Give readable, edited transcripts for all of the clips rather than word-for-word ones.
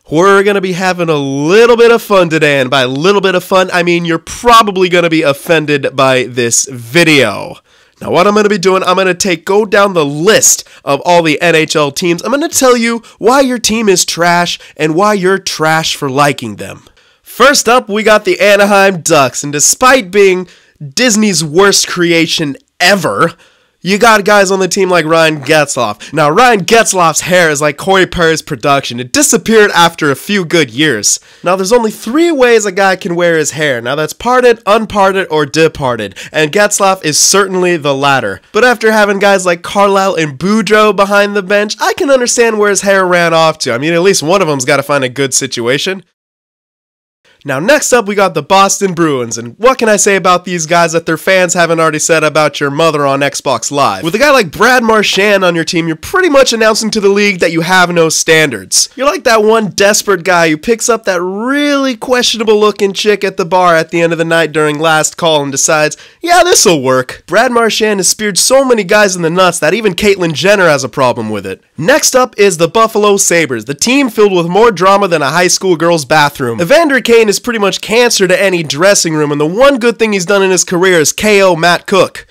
We're going to be having a little bit of fun today, and by a little bit of fun, I mean you're probably going to be offended by this video. Now what I'm going to be doing, I'm going to go down the list of all the NHL teams. I'm going to tell you why your team is trash and why you're trash for liking them. First up, we got the Anaheim Ducks, and despite being Disney's worst creation ever, you got guys on the team like Ryan Getzlaf. Now, Ryan Getzlaf's hair is like Corey Perry's production. It disappeared after a few good years. Now, there's only 3 ways a guy can wear his hair. Now, that's parted, unparted, or departed. And Getzlaf is certainly the latter. But after having guys like Carlisle and Boudreau behind the bench, I can understand where his hair ran off to. I mean, at least one of them's got to find a good situation. Now, next up, we got the Boston Bruins, and what can I say about these guys that their fans haven't already said about your mother on Xbox Live? With a guy like Brad Marchand on your team, you're pretty much announcing to the league that you have no standards. You're like that one desperate guy who picks up that really questionable-looking chick at the bar at the end of the night during last call and decides, yeah, this'll work. Brad Marchand has speared so many guys in the nuts that even Caitlyn Jenner has a problem with it. Next up is the Buffalo Sabres, the team filled with more drama than a high school girl's bathroom. Evander Kane is pretty much cancer to any dressing room, and the one good thing he's done in his career is KO Matt Cook.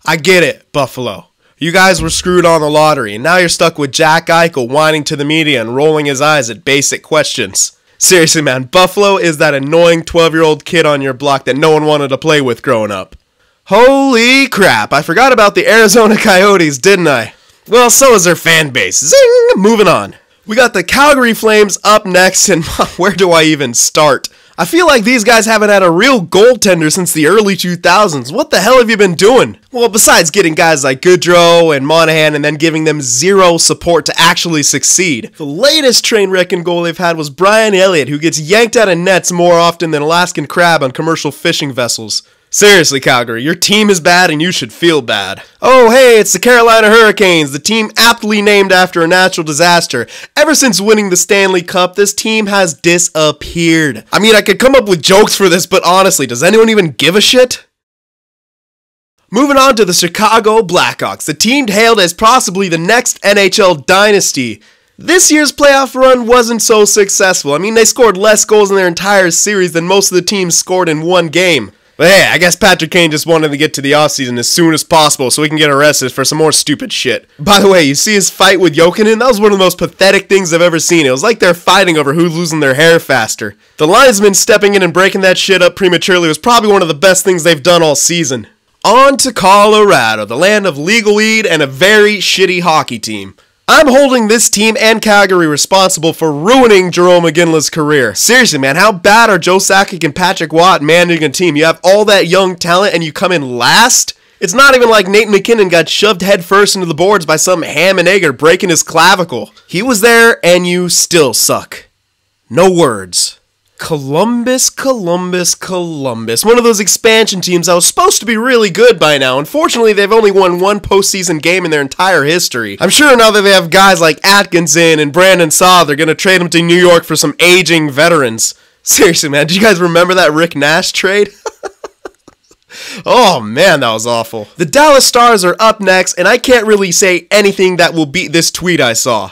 I get it, Buffalo. You guys were screwed on the lottery, and now you're stuck with Jack Eichel whining to the media and rolling his eyes at basic questions. Seriously, man, Buffalo is that annoying 12-year-old kid on your block that no one wanted to play with growing up. Holy crap, I forgot about the Arizona Coyotes, didn't I? Well, so is their fan base. Zing! Moving on. We got the Calgary Flames up next, and where do I even start? I feel like these guys haven't had a real goaltender since the early 2000s. What the hell have you been doing? Well, besides getting guys like Goodrow and Monahan and then giving them zero support to actually succeed. The latest train wrecking goal they've had was Brian Elliott, who gets yanked out of nets more often than Alaskan crab on commercial fishing vessels. Seriously, Calgary, your team is bad and you should feel bad. Oh, hey, it's the Carolina Hurricanes, the team aptly named after a natural disaster. Ever since winning the Stanley Cup, this team has disappeared. I mean, I could come up with jokes for this, but honestly, does anyone even give a shit? Moving on to the Chicago Blackhawks, the team hailed as possibly the next NHL dynasty. This year's playoff run wasn't so successful. I mean, they scored less goals in their entire series than most of the teams scored in one game. But hey, I guess Patrick Kane just wanted to get to the offseason as soon as possible so he can get arrested for some more stupid shit. By the way, you see his fight with Jokinen? That was one of the most pathetic things I've ever seen. It was like they're fighting over who's losing their hair faster. The linesman stepping in and breaking that shit up prematurely was probably one of the best things they've done all season. On to Colorado, the land of legal weed and a very shitty hockey team. I'm holding this team and Calgary responsible for ruining Jarome Iginla's career. Seriously, man, how bad are Joe Sakic and Patrick Watt managing a team? You have all that young talent and you come in last? It's not even like Nate McKinnon got shoved headfirst into the boards by some ham and egger breaking his clavicle. He was there and you still suck. No words. Columbus. One of those expansion teams that was supposed to be really good by now. Unfortunately, they've only won one postseason game in their entire history. I'm sure now that they have guys like Atkinson and Brandon Saad, they're going to trade them to New York for some aging veterans. Seriously, man, do you guys remember that Rick Nash trade? Oh man, that was awful. The Dallas Stars are up next, and I can't really say anything that will beat this tweet I saw.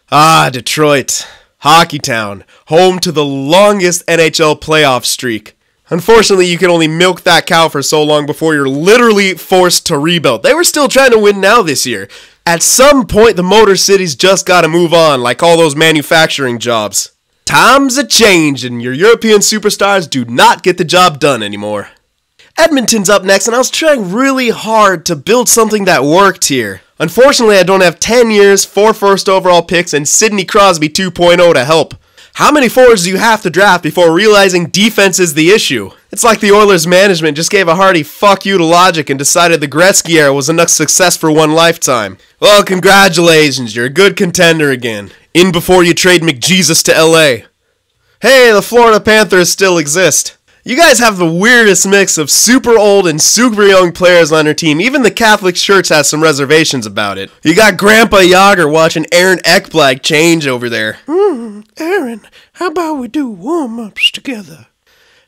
Ah, Detroit. Hockey town. Home to the longest NHL playoff streak. Unfortunately, you can only milk that cow for so long before you're literally forced to rebuild. They were still trying to win now this year. At some point, the Motor City's just gotta move on, like all those manufacturing jobs. Times are changing. Your European superstars do not get the job done anymore. Edmonton's up next, and I was trying really hard to build something that worked here. Unfortunately, I don't have 10 years, 4 first overall picks, and Sidney Crosby 2.0 to help. How many forwards do you have to draft before realizing defense is the issue? It's like the Oilers management just gave a hearty fuck you to logic and decided the Gretzky era was enough success for one lifetime. Well, congratulations, you're a good contender again. In before you trade McJesus to LA. Hey, the Florida Panthers still exist. You guys have the weirdest mix of super old and super young players on your team. Even the Catholic Church has some reservations about it. You got Grandpa Yager watching Aaron Ekblad change over there. Aaron, how about we do warm-ups together?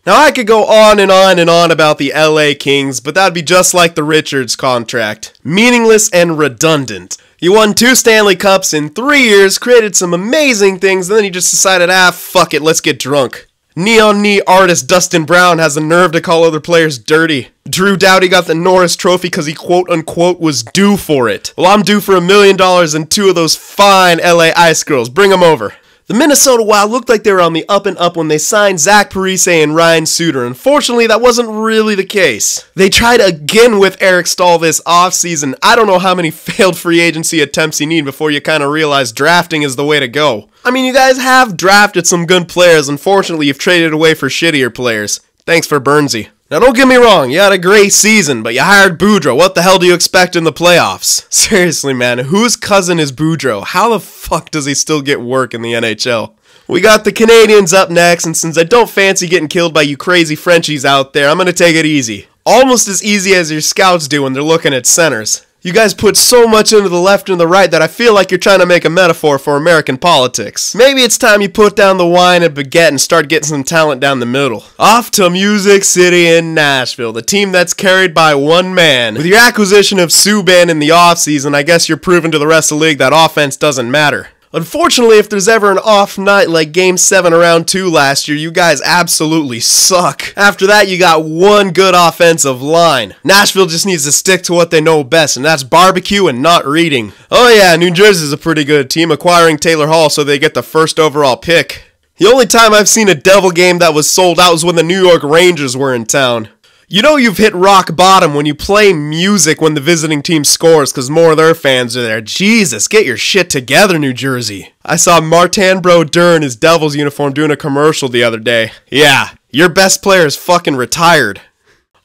Now I could go on and on and on about the LA Kings, but that'd be just like the Richards contract. Meaningless and redundant. You won 2 Stanley Cups in 3 years, created some amazing things, and then you just decided, fuck it, let's get drunk. Neon Knee artist Dustin Brown has the nerve to call other players dirty. Drew Doughty got the Norris Trophy because he quote-unquote was due for it. Well, I'm due for $1 million and 2 of those fine LA Ice girls. Bring them over. The Minnesota Wild looked like they were on the up and up when they signed Zach Parise and Ryan Suter. Unfortunately, that wasn't really the case. They tried again with Eric Staal this offseason. I don't know how many failed free agency attempts you need before you kind of realize drafting is the way to go. I mean, you guys have drafted some good players. Unfortunately, you've traded away for shittier players. Thanks for Bernsey. Now, don't get me wrong, you had a great season, but you hired Boudreau. What the hell do you expect in the playoffs? Seriously, man, whose cousin is Boudreau? How the fuck does he still get work in the NHL? We got the Canadians up next, and since I don't fancy getting killed by you crazy Frenchies out there, I'm gonna take it easy. Almost as easy as your scouts do when they're looking at centers. You guys put so much into the left and the right that I feel like you're trying to make a metaphor for American politics. Maybe it's time you put down the wine and baguette and start getting some talent down the middle. Off to Music City in Nashville, the team that's carried by one man. With your acquisition of Subban in the offseason, I guess you're proving to the rest of the league that offense doesn't matter. Unfortunately, if there's ever an off night like Game 7 of Round 2 last year, you guys absolutely suck. After that, you got one good offensive line. Nashville just needs to stick to what they know best, and that's barbecue and not reading. Oh yeah, New Jersey's a pretty good team, acquiring Taylor Hall so they get the first overall pick. The only time I've seen a Devil game that was sold out was when the New York Rangers were in town. You know you've hit rock bottom when you play music when the visiting team scores because more of their fans are there. Jesus, get your shit together, New Jersey. I saw Martin Brodeur in his Devils uniform doing a commercial the other day. Yeah, your best player is fucking retired.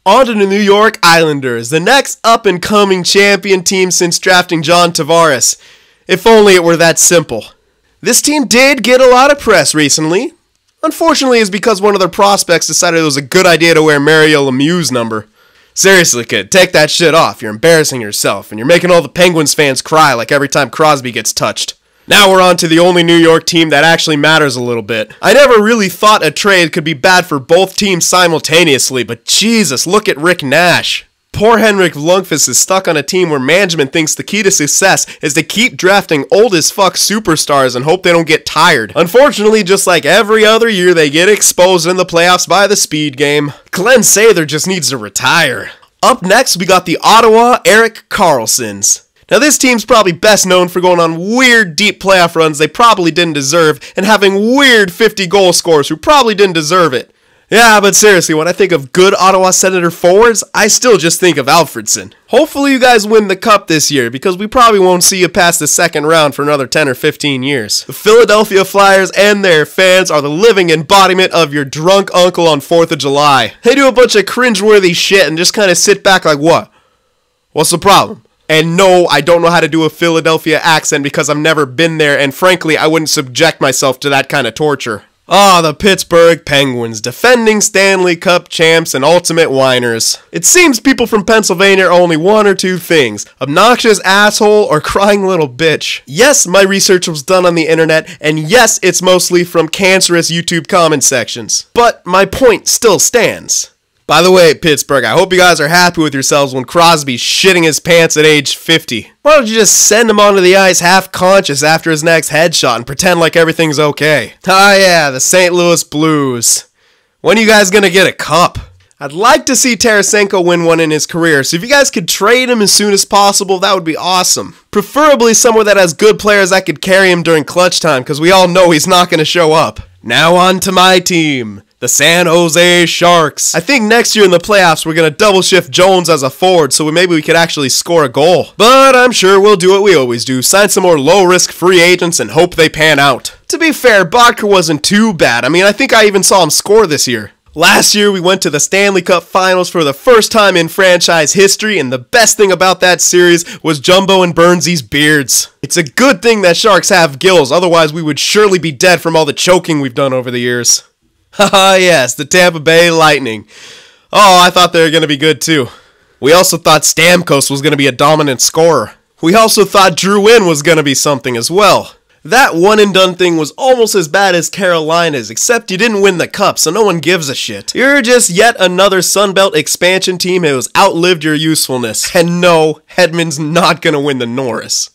On to the New York Islanders, the next up-and-coming champion team since drafting John Tavares. If only it were that simple. This team did get a lot of press recently. Unfortunately, it's because one of their prospects decided it was a good idea to wear Mario Lemieux's number. Seriously, kid, take that shit off. You're embarrassing yourself, and you're making all the Penguins fans cry like every time Crosby gets touched. Now we're on to the only New York team that actually matters a little bit. I never really thought a trade could be bad for both teams simultaneously, but Jesus, look at Rick Nash. Poor Henrik Lundqvist is stuck on a team where management thinks the key to success is to keep drafting old as fuck superstars and hope they don't get tired. Unfortunately, just like every other year, they get exposed in the playoffs by the speed game. Glenn Sather just needs to retire. Up next, we got the Ottawa Erik Karlssons. Now this team's probably best known for going on weird deep playoff runs they probably didn't deserve and having weird 50-goal scorers who probably didn't deserve it. Yeah, but seriously, when I think of good Ottawa Senator forwards, I still just think of Alfredsson. Hopefully you guys win the cup this year, because we probably won't see you past the second round for another 10 or 15 years. The Philadelphia Flyers and their fans are the living embodiment of your drunk uncle on 4th of July. They do a bunch of cringeworthy shit and just kind of sit back like, what? What's the problem? And no, I don't know how to do a Philadelphia accent because I've never been there, and frankly, I wouldn't subject myself to that kind of torture. The Pittsburgh Penguins, defending Stanley Cup champs and ultimate whiners. It seems people from Pennsylvania are only one or two things: obnoxious asshole or crying little bitch. Yes, my research was done on the internet, and yes, it's mostly from cancerous YouTube comment sections. But my point still stands. By the way, Pittsburgh, I hope you guys are happy with yourselves when Crosby's shitting his pants at age 50. Why don't you just send him onto the ice half-conscious after his next headshot and pretend like everything's okay? Ah yeah, the St. Louis Blues. When are you guys gonna get a cup? I'd like to see Tarasenko win one in his career, so if you guys could trade him as soon as possible, that would be awesome. Preferably somewhere that has good players that could carry him during clutch time, because we all know he's not gonna show up. Now on to my team, the San Jose Sharks. I think next year in the playoffs we're going to double shift Jones as a forward so maybe we could actually score a goal. But I'm sure we'll do what we always do, sign some more low-risk free agents and hope they pan out. To be fair, Bodker wasn't too bad. I mean, I think I even saw him score this year. Last year we went to the Stanley Cup Finals for the first time in franchise history, and the best thing about that series was Jumbo and Burnsy's beards. It's a good thing that Sharks have gills, otherwise we would surely be dead from all the choking we've done over the years. Haha, yes, the Tampa Bay Lightning. Oh, I thought they were going to be good too. We also thought Stamkos was going to be a dominant scorer. We also thought Drew Wynn was going to be something as well. That one-and-done thing was almost as bad as Carolina's, except you didn't win the cup, so no one gives a shit. You're just yet another Sunbelt expansion team who has outlived your usefulness. And no, Hedman's not going to win the Norris.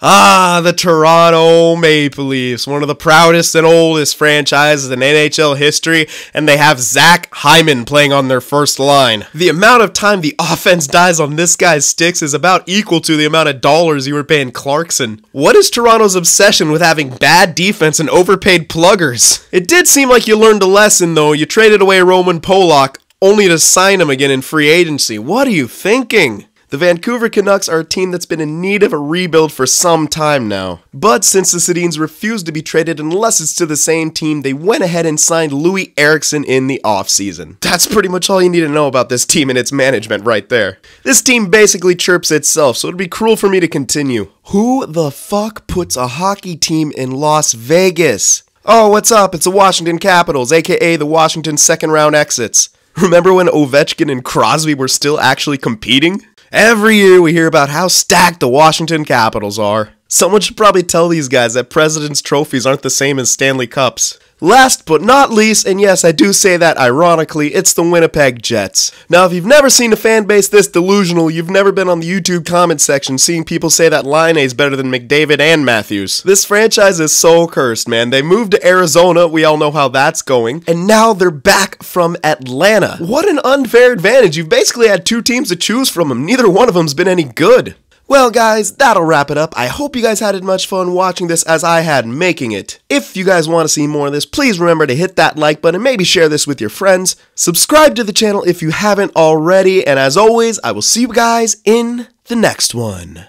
Ah, the Toronto Maple Leafs, one of the proudest and oldest franchises in NHL history, and they have Zach Hyman playing on their first line. The amount of time the offense dies on this guy's sticks is about equal to the amount of dollars you were paying Clarkson. What is Toronto's obsession with having bad defense and overpaid pluggers? It did seem like you learned a lesson though. You traded away Roman Polak only to sign him again in free agency. What are you thinking? The Vancouver Canucks are a team that's been in need of a rebuild for some time now. But since the Sedins refused to be traded unless it's to the same team, they went ahead and signed Louis Eriksson in the offseason. That's pretty much all you need to know about this team and its management right there. This team basically chirps itself, so it'd be cruel for me to continue. Who the fuck puts a hockey team in Las Vegas? Oh, what's up? It's the Washington Capitals, aka the Washington second round exits. Remember when Ovechkin and Crosby were still actually competing? Every year we hear about how stacked the Washington Capitals are. Someone should probably tell these guys that President's trophies aren't the same as Stanley Cups. Last but not least, and yes, I do say that ironically, it's the Winnipeg Jets. Now, if you've never seen a fan base this delusional, you've never been on the YouTube comment section seeing people say that Laine is better than McDavid and Matthews. This franchise is so cursed, man. They moved to Arizona, we all know how that's going, and now they're back from Atlanta. What an unfair advantage. You've basically had two teams to choose from them. Neither one of them's been any good. Well guys, that'll wrap it up. I hope you guys had as much fun watching this as I had making it. If you guys want to see more of this, please remember to hit that like button and maybe share this with your friends. Subscribe to the channel if you haven't already, and as always, I will see you guys in the next one.